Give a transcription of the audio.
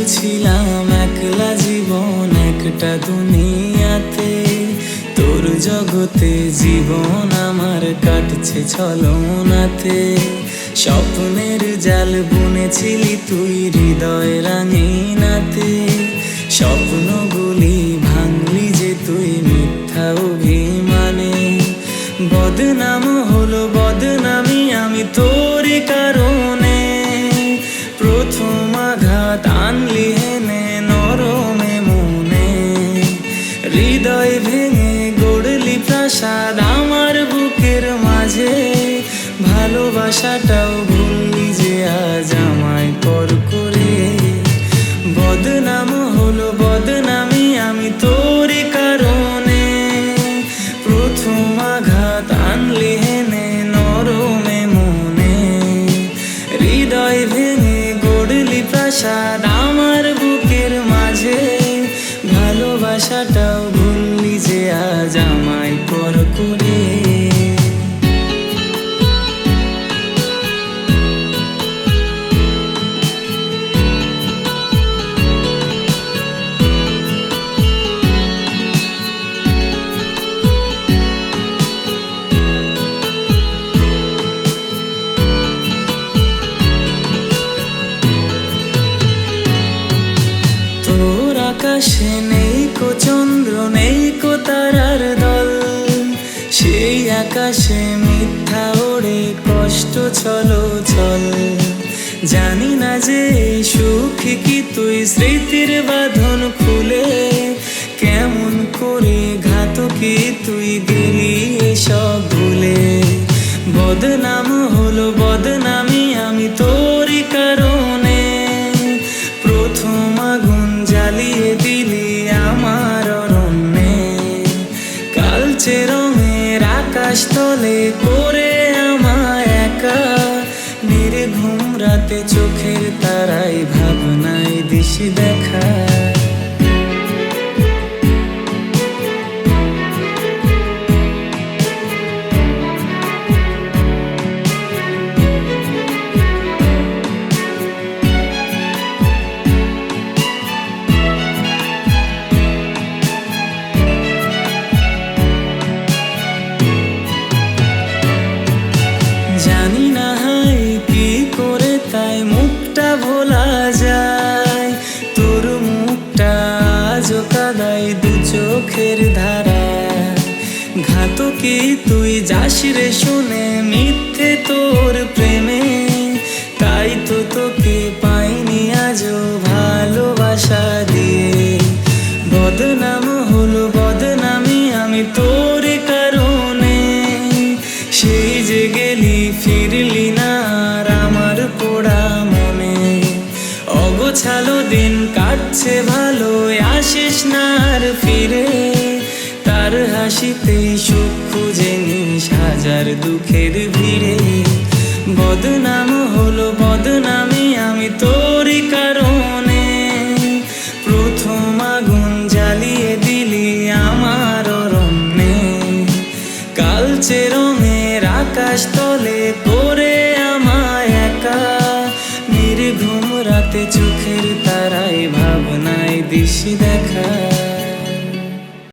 ছিলাম একলা জীবন একটা দুনিয়াতে, তোর জগতে জীবন আমার কাটছে ছলনাতে। স্বপ্নের জাল বুনেছিলি তুই হৃদয় রাঙিনাতে, স্বপ্নগুলি ভাঙলি যে তুই মিথ্যা অভিমানে। বদনাম হলো বদনামি আমি তোরই কারণে, প্রথম আঘাত আনলি হেনে নরমে মনে। হৃদয় ভেঙে গড়লি প্রাসাদ আমার বুকের মাঝে, ভালোবাসাটাও ভুললি যে আজ আমায় পর করে। বদনাম হলো বদনামি আমি তোরই কারণে, প্রথম আঘাত আনলি হেনে নরমে মনে। হৃদয় ভেঙে গড়লি প্রাসাদ আমার বুকের মাঝে, ভালোবাসাটাও ভুললি যে আজ আমায় পর করে। তোর আকাশে নেই কো চন্দ্র নেই কো তারার দল, সেই আকাশে মিথ্যা ওড়ে কষ্ট ছলো ছল। জানি না যে সুখ কি তুই স্মৃতির বাঁধন খুলে, কেমন করে ঘাতকি তুই দিলি সব ভুলে। বদনাম হলো বদনামি আমি তোরই কারণে, প্রথম আগুন জ্বালিয়ে দিলি আমার অরণ্যে। কালচে রঙের আকাশ তলে করে আমায় একা, নির্ঘুম রাতে চোখের তারাই ভাবনায় দিশি দেখা। জানি না হাই কি করে তাই মুখটা ভোলা যায়, তোর মুখটা আজও কাদাই দু চোখের ধারা। ঘাতকি তুই যাস রে শুনে মিথ্যে তোর প্রেমে, তাই তো তোকে পাইনি আজও ভালোবাসা দিয়ে। বদনাম হলো বদনামি আমি তোর কারণে, সেই যে গেলি ফিরলি না আর আমার পোড়া মনে। অগোছালো দিন কাটছে ভালো আসিস না আর ফিরে, তার হাসিতে সুখ খুঁজে নিস হাজার দুঃখের ভিড়ে। বদনাম হলো বদনামি আমি তোরই কারণে, প্রথম আগুন জ্বালিয়ে দিলি আমার অরণ্যে। কালচে রঙের আকাশ তলে করে আমায় একা, নির্ঘুম রাতে চোখের তারাই ভাবনায় দিশি দেখা।